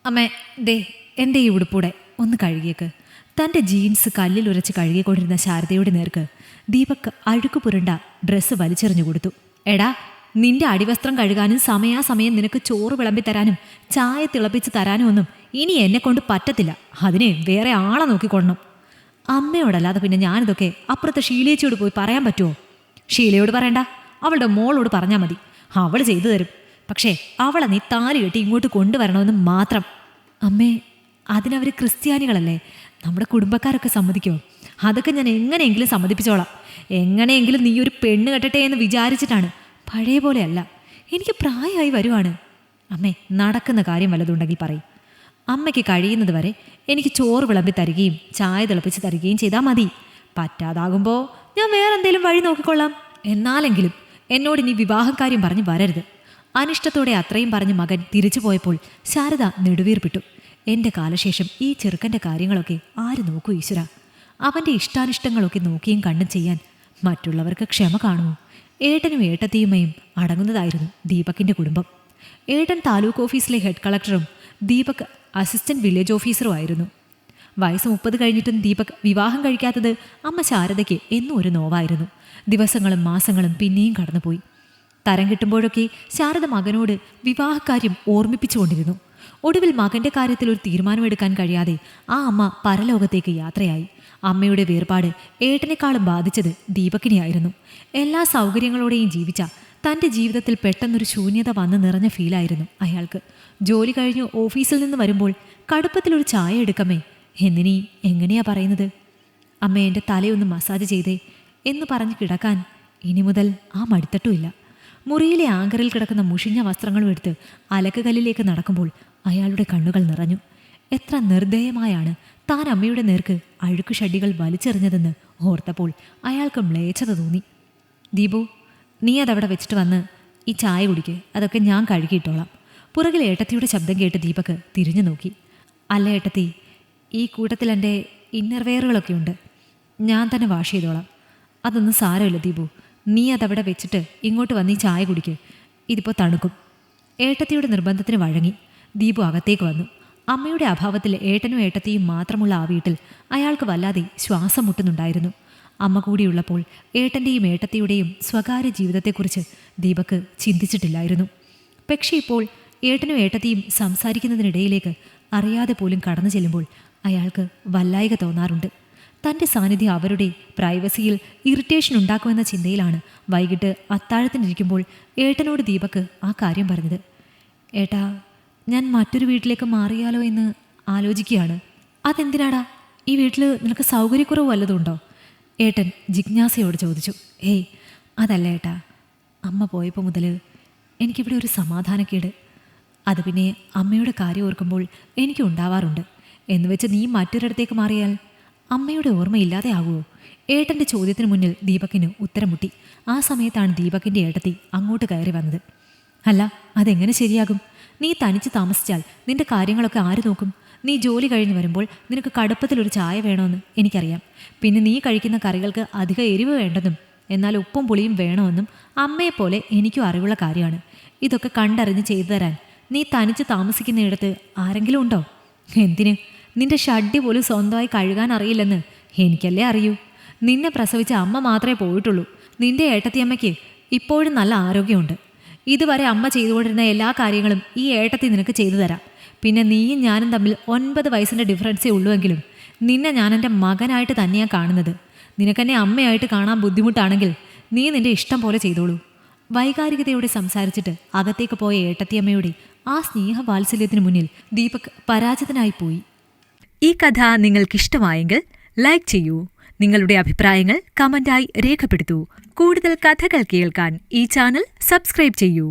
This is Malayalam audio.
അമ്മേ, ദേ എൻ്റെ ഈ ഉടുപ്പൂടെ ഒന്ന് കഴുകിയേക്ക്. തൻ്റെ ജീൻസ് കല്ലിലുരച്ച് കഴുകിക്കൊണ്ടിരുന്ന ശാരദയുടെ നേർക്ക് ദീപക് അഴുക്ക് പുരണ്ട ഡ്രസ്സ് വലിച്ചെറിഞ്ഞു കൊടുത്തു. എടാ, നിന്റെ അടിവസ്ത്രം കഴുകാനും സമയാസമയം നിനക്ക് ചോറ് വിളമ്പിത്തരാനും ചായ തിളപ്പിച്ച് തരാനും ഒന്നും ഇനി എന്നെക്കൊണ്ട് പറ്റത്തില്ല. അതിനെ വേറെ ആളെ നോക്കിക്കൊള്ളണം. അമ്മയോടല്ലാതെ പിന്നെ ഞാനിതൊക്കെ അപ്പുറത്തെ ഷീലേച്ചിയോട് പോയി പറയാൻ പറ്റുമോ? ഷീലയോട് പറയണ്ട, അവളുടെ മോളോട് പറഞ്ഞാൽ മതി. അവൾ ചെയ്തു തരും. പക്ഷേ അവളെ നീ താലി കെട്ടി ഇങ്ങോട്ട് കൊണ്ടുവരണമെന്ന് മാത്രം. അമ്മേ, അതിനവർ ക്രിസ്ത്യാനികളല്ലേ, നമ്മുടെ കുടുംബക്കാരൊക്കെ സമ്മതിക്കോ? അതൊക്കെ ഞാൻ എങ്ങനെയെങ്കിലും സമ്മതിപ്പിച്ചോളാം. എങ്ങനെയെങ്കിലും നീ ഒരു പെണ്ണ് കെട്ടട്ടെ എന്ന് വിചാരിച്ചിട്ടാണ്. പഴയ പോലെയല്ല, എനിക്ക് പ്രായമായി വരുവാണ്. അമ്മേ, നടക്കുന്ന കാര്യം വല്ലതുണ്ടെങ്കിൽ പറയും. അമ്മയ്ക്ക് കഴിയുന്നത് വരെ എനിക്ക് ചോറ് വിളമ്പി തരികയും ചായ തിളപ്പിച്ച് തരികയും ചെയ്താൽ മതി. പറ്റാതാകുമ്പോൾ ഞാൻ വേറെ എന്തെങ്കിലും വഴി നോക്കിക്കൊള്ളാം. എന്നാലെങ്കിലും എന്നോട് ഇനി വിവാഹക്കാര്യം പറഞ്ഞ് വരരുത്. അനിഷ്ടത്തോടെ അത്രയും പറഞ്ഞ് മകൻ തിരിച്ചു പോയപ്പോൾ ശാരദ നെടുവീർപ്പിട്ടു. എൻ്റെ കാലശേഷം ഈ ചെറുക്കൻ്റെ കാര്യങ്ങളൊക്കെ ആര് നോക്കൂ ഈശ്വര? അവൻ്റെ ഇഷ്ടാനിഷ്ടങ്ങളൊക്കെ നോക്കിയും കണ്ടും ചെയ്യാൻ മറ്റുള്ളവർക്ക് ക്ഷമ കാണുമോ? ഏട്ടനും ഏട്ടത്തിയുമ്മയും അടങ്ങുന്നതായിരുന്നു ദീപകിൻ്റെ കുടുംബം. ഏട്ടൻ താലൂക്ക് ഓഫീസിലെ ഹെഡ് കളക്ടറും ദീപക് അസിസ്റ്റന്റ് വില്ലേജ് ഓഫീസറും ആയിരുന്നു. വയസ്സ് 30 കഴിഞ്ഞിട്ടും ദീപക് വിവാഹം കഴിക്കാത്തത് അമ്മ ശാരദയ്ക്ക് എന്നും ഒരു നോവായിരുന്നു. ദിവസങ്ങളും മാസങ്ങളും പിന്നെയും കടന്നുപോയി. തരം കിട്ടുമ്പോഴൊക്കെ ശാരദ മകനോട് വിവാഹക്കാര്യം ഓർമ്മിപ്പിച്ചുകൊണ്ടിരുന്നു. ഒടുവിൽ മകൻ്റെ കാര്യത്തിൽ ഒരു തീരുമാനമെടുക്കാൻ കഴിയാതെ ആ അമ്മ പരലോകത്തേക്ക് യാത്രയായി. അമ്മയുടെ വേർപാട് ഏട്ടനേക്കാളും ബാധിച്ചത് ദീപകിനെയായിരുന്നു. എല്ലാ സൗകര്യങ്ങളോടെയും ജീവിച്ച തൻ്റെ ജീവിതത്തിൽ പെട്ടെന്നൊരു ശൂന്യത വന്ന് നിറഞ്ഞ ഫീലായിരുന്നു അയാൾക്ക്. ജോലി കഴിഞ്ഞ് ഓഫീസിൽ നിന്ന് വരുമ്പോൾ കടുപ്പത്തിലൊരു ചായ എടുക്കമ്മേ എന്നിനി എങ്ങനെയാ പറയുന്നത്? അമ്മ, എൻ്റെ തലയൊന്ന് മസാജ് ചെയ്തേ എന്ന് പറഞ്ഞ് കിടക്കാൻ ഇനി മുതൽ ആ മടിത്തട്ടുമില്ല. മുറിയിലെ ആങ്കറിൽ കിടക്കുന്ന മുഷിഞ്ഞ വസ്ത്രങ്ങളും എടുത്ത് അലക്കുകല്ലിലേക്ക് നടക്കുമ്പോൾ അയാളുടെ കണ്ണുകൾ നിറഞ്ഞു. എത്ര നിർദ്ദയമായാണ് താൻ അമ്മയുടെ നേർക്ക് അഴുക്ക് ഷഡികൾ വലിച്ചെറിഞ്ഞതെന്ന് ഓർത്തപ്പോൾ അയാൾക്ക് മ്ലേച്ഛത തോന്നി. ദീപു, നീ അതവിടെ വെച്ചിട്ട് വന്ന് ഈ ചായ കുടിക്ക്, അതൊക്കെ ഞാൻ കഴുകിയിട്ടോളാം. പുറകിൽ ഏട്ടത്തിയുടെ ശബ്ദം കേട്ട് ദീപക് തിരിഞ്ഞു നോക്കി. അല്ല ഏട്ടത്തി, ഈ കൂട്ടത്തിൽ എൻ്റെ ഇന്നർവെയറുകളൊക്കെ ഉണ്ട്, ഞാൻ തന്നെ വാഷ് ചെയ്തോളാം. അതൊന്നും സാരമില്ല ദീപു, നീ അതവിടെ വെച്ചിട്ട് ഇങ്ങോട്ട് വന്ന് ഈ ചായ കുടിക്ക്, ഇതിപ്പോൾ തണുക്കും. ഏട്ടത്തിയുടെ നിർബന്ധത്തിന് വഴങ്ങി ദീപു അകത്തേക്ക് വന്നു. അമ്മയുടെ അഭാവത്തിൽ ഏട്ടനും ഏട്ടത്തിയും മാത്രമുള്ള ആ വീട്ടിൽ അയാൾക്ക് വല്ലാതെ ശ്വാസം മുട്ടുന്നുണ്ടായിരുന്നു. അമ്മ കൂടിയുള്ളപ്പോൾ ഏട്ടൻ്റെയും ഏട്ടത്തിയുടെയും സ്വകാര്യ ജീവിതത്തെക്കുറിച്ച് ദീപക് ചിന്തിച്ചിട്ടില്ലായിരുന്നു. പക്ഷേ ഇപ്പോൾ ഏട്ടനും ഏട്ടത്തിയും സംസാരിക്കുന്നതിനിടയിലേക്ക് അറിയാതെ പോലും കടന്നു ചെല്ലുമ്പോൾ അയാൾക്ക് വല്ലായ്ക തോന്നാറുണ്ട്. തൻ്റെ സാന്നിധ്യം അവരുടെ പ്രൈവസിയിൽ ഇറിറ്റേഷൻ ഉണ്ടാക്കുമെന്ന ചിന്തയിലാണ് വൈകിട്ട് അത്താഴത്തിനിരിക്കുമ്പോൾ ഏട്ടനോട് ദീപക് ആ കാര്യം പറഞ്ഞത്. ഏട്ടാ, ഞാൻ മറ്റൊരു വീട്ടിലേക്ക് മാറിയാലോ എന്ന് ആലോചിക്കുകയാണ്. അതെന്തിനാടാ? ഈ വീട്ടിൽ നിനക്ക് സൗകര്യക്കുറവ് വല്ലതുണ്ടോ? ഏട്ടൻ ജിജ്ഞാസയോട് ചോദിച്ചു. ഏയ്, അതല്ല ഏട്ടാ, അമ്മ പോയപ്പോൾ മുതൽ എനിക്കിവിടെ ഒരു സമാധാനക്കേട്. അത് പിന്നെ അമ്മയുടെ കാര്യം ഓർക്കുമ്പോൾ എനിക്ക് ഉണ്ടാവാറുണ്ട്. എന്നുവെച്ച് നീ മറ്റൊരിടത്തേക്ക് മാറിയാൽ അമ്മയുടെ ഓർമ്മയില്ലാതെ ആകുമോ? ഏട്ടൻ്റെ ചോദ്യത്തിന് മുന്നിൽ ദീപകിന് ഉത്തരം മുട്ടി. ആ സമയത്താണ് ദീപകിൻ്റെ ഏട്ടത്തി അങ്ങോട്ട് കയറി വന്നത്. അല്ല, അതെങ്ങനെ ശരിയാകും? നീ തനിച്ച് താമസിച്ചാൽ നിന്റെ കാര്യങ്ങളൊക്കെ ആര് നോക്കും? നീ ജോലി കഴിഞ്ഞ് വരുമ്പോൾ നിനക്ക് കടുപ്പത്തിലൊരു ചായ വേണമെന്ന് എനിക്കറിയാം. പിന്നെ നീ കഴിക്കുന്ന കറികൾക്ക് അധിക എരിവ് വേണ്ടെന്നും എന്നാൽ ഉപ്പും പുളിയും വേണമെന്നും അമ്മയെപ്പോലെ എനിക്കും അറിവുള്ള കാര്യമാണ്. ഇതൊക്കെ കണ്ടറിഞ്ഞ് ചെയ്തു തരാൻ നീ തനിച്ച് താമസിക്കുന്നിടത്ത് ആരെങ്കിലും ഉണ്ടോ? എന്തിന്? നിന്റെ ഷഡ്ഡി പോലും സ്വന്തമായി കഴുകാൻ അറിയില്ലെന്ന് എനിക്കല്ലേ അറിയൂ. നിന്നെ പ്രസവിച്ച അമ്മ മാത്രമേ പോയിട്ടുള്ളൂ. നിന്റെ ഏട്ടത്തിയമ്മയ്ക്ക് ഇപ്പോഴും നല്ല ആരോഗ്യമുണ്ട്. ഇതുവരെ അമ്മ ചെയ്തുകൊണ്ടിരുന്ന എല്ലാ കാര്യങ്ങളും ഈ ഏട്ടത്തി നിനക്ക് ചെയ്തു തരാം. പിന്നെ നീയും ഞാനും തമ്മിൽ 9 വയസ്സിൻ്റെ ഡിഫറൻസേ ഉള്ളുവെങ്കിലും നിന്നെ ഞാൻ എൻ്റെ മകനായിട്ട് തന്നെയാണ് കാണുന്നത്. നിനക്കെന്നെ അമ്മയായിട്ട് കാണാൻ ബുദ്ധിമുട്ടാണെങ്കിൽ നീ നിന്റെ ഇഷ്ടം പോലെ ചെയ്തോളൂ. വൈകാരികതയോടെ സംസാരിച്ചിട്ട് അകത്തേക്ക് പോയ ഏട്ടത്തിയമ്മയുടെ ആ സ്നേഹവാത്സല്യത്തിന് മുന്നിൽ ദീപക് പരാജിതനായിപ്പോയി. ഈ കഥ നിങ്ങൾക്കിഷ്ടമായെങ്കിൽ ലൈക്ക് ചെയ്യൂ. നിങ്ങളുടെ അഭിപ്രായങ്ങൾ കമന്റായി രേഖപ്പെടുത്തൂ. കൂടുതൽ കഥകൾ കേൾക്കാൻ ഈ ചാനൽ സബ്സ്ക്രൈബ് ചെയ്യൂ.